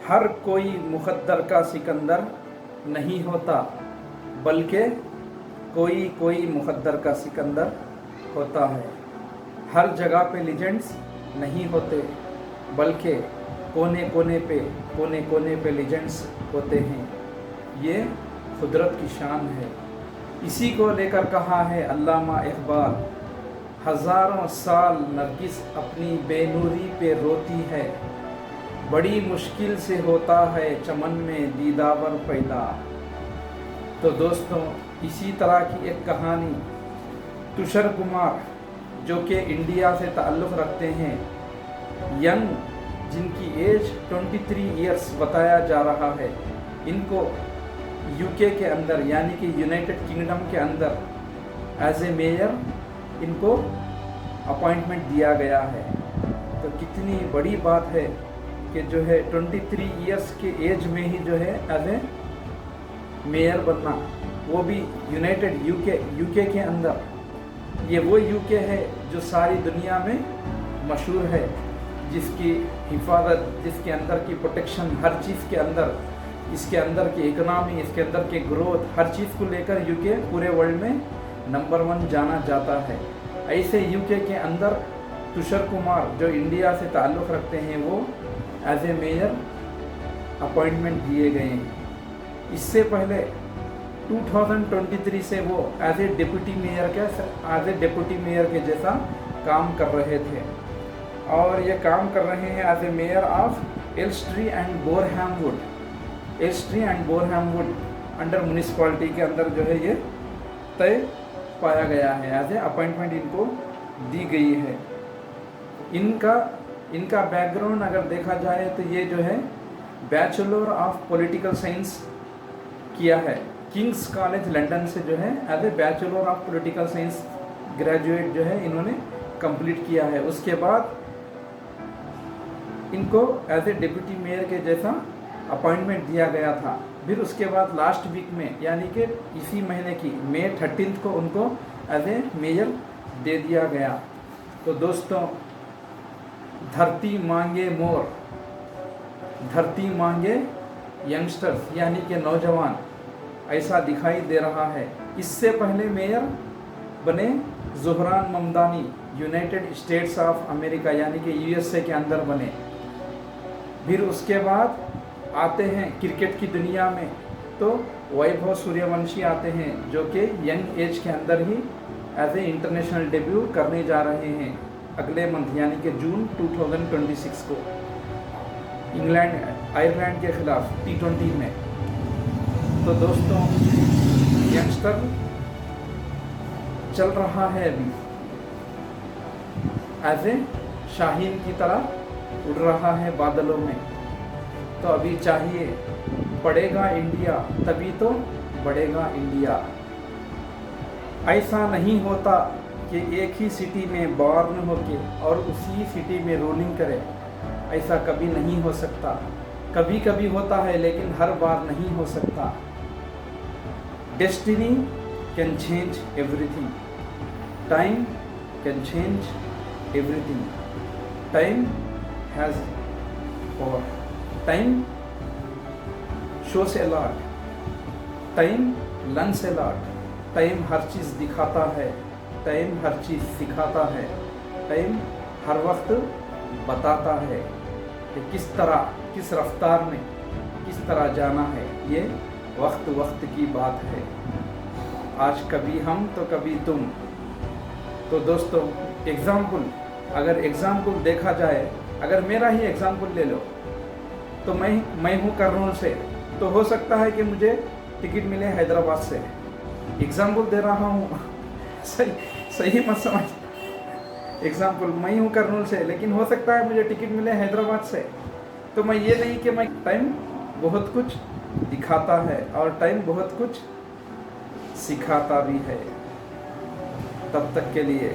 हर कोई मुक़द्दर का सिकंदर नहीं होता, बल्कि कोई कोई मुक़द्दर का सिकंदर होता है। हर जगह पे लीजेंड्स नहीं होते, बल्कि कोने कोने पे लीजेंड्स होते हैं। ये कुदरत की शान है। इसी को लेकर कहा है अल्लामा इकबाल, हज़ारों साल नरगिस अपनी बेनूरी पे रोती है, बड़ी मुश्किल से होता है चमन में दीदावर पैदा। तो दोस्तों, इसी तरह की एक कहानी तुषार कुमार, जो कि इंडिया से ताल्लुक़ रखते हैं, यंग, जिनकी एज 23 इयर्स बताया जा रहा है, इनको यूके के अंदर यानी कि यूनाइटेड किंगडम के अंदर एज ए मेयर इनको अपॉइंटमेंट दिया गया है। तो कितनी बड़ी बात है कि जो है 23 इयर्स के एज में ही जो है एज ए मेयर बनना, वो भी यूनाइटेड यूके के अंदर। ये वो यूके है जो सारी दुनिया में मशहूर है, जिसकी हिफाजत, जिसके अंदर की प्रोटेक्शन, हर चीज़ के अंदर, इसके अंदर की इकनॉमी, इसके अंदर के ग्रोथ, हर चीज़ को लेकर यूके पूरे वर्ल्ड में नंबर 1 जाना जाता है। ऐसे यूके के अंदर तुषार कुमार, जो इंडिया से ताल्लुक़ रखते हैं, वो एज ए मेयर अपॉइंटमेंट दिए गए हैं। इससे पहले 2023 से वो एज ए डिप्टी मेयर के जैसा काम कर रहे थे, और ये काम कर रहे हैं as a mayor of Elstree and Borehamwood under municipality के अंदर जो है ये तय पाया गया है, एज ए अपॉइंटमेंट इनको दी गई है। इनका बैकग्राउंड अगर देखा जाए तो ये जो है बैचलर ऑफ पॉलिटिकल साइंस किया है, किंग्स कॉलेज लंदन से जो है as a bachelor of political science graduate जो है इन्होंने कंप्लीट किया है। उसके बाद इनको एज ए डिप्टी मेयर के जैसा अपॉइंटमेंट दिया गया था। फिर उसके बाद लास्ट वीक में, यानी कि इसी महीने की मई 13 को उनको एज ए मेयर दे दिया गया। तो दोस्तों, धरती मांगे मोर, धरती मांगे यंगस्टर्स यानी कि नौजवान, ऐसा दिखाई दे रहा है। इससे पहले मेयर बने Zohran Mamdani, United States of America यानी कि यूएसए के अंदर बने। फिर उसके बाद आते हैं क्रिकेट की दुनिया में, तो वैभव सूर्यवंशी आते हैं, जो कि यंग एज के अंदर ही एज ए इंटरनेशनल डेब्यू करने जा रहे हैं अगले मंथ यानी कि जून 2026 को आयरलैंड के खिलाफ T20 में। तो दोस्तों, यंगस्टर चल रहा है अभी एज ए शाहीन की तरह उड़ रहा है बादलों में। तो अभी चाहिए पढ़ेगा इंडिया, तभी तो बढ़ेगा इंडिया। ऐसा नहीं होता कि एक ही सिटी में बॉर्न होके और उसी सिटी में रूलिंग करे, ऐसा कभी नहीं हो सकता। कभी कभी होता है, लेकिन हर बार नहीं हो सकता। Destiny can change everything, time can change everything, time has power, time shows a lot, time learns a lot, time हर चीज़ दिखाता है, टाइम हर चीज़ सिखाता है, टाइम हर वक्त बताता है कि किस तरह, किस रफ्तार में किस तरह जाना है। ये वक्त की बात है। आज कभी हम तो कभी तुम। तो दोस्तों, अगर एग्ज़ाम्पल देखा जाए, अगर मेरा ही एग्ज़ाम्पल ले लो, तो मैं हूँ कर्नूल से, तो हो सकता है कि मुझे टिकट मिले हैदराबाद से। एग्ज़ाम्पल दे रहा हूँ, सही मत समझ। एग्ज़ाम्पल, मैं हूँ कर्नूल से, लेकिन हो सकता है मुझे टिकट मिले हैदराबाद से। तो मैं ये नहीं कि मैं, टाइम बहुत कुछ दिखाता है और टाइम बहुत कुछ सिखाता भी है। तब तक के लिए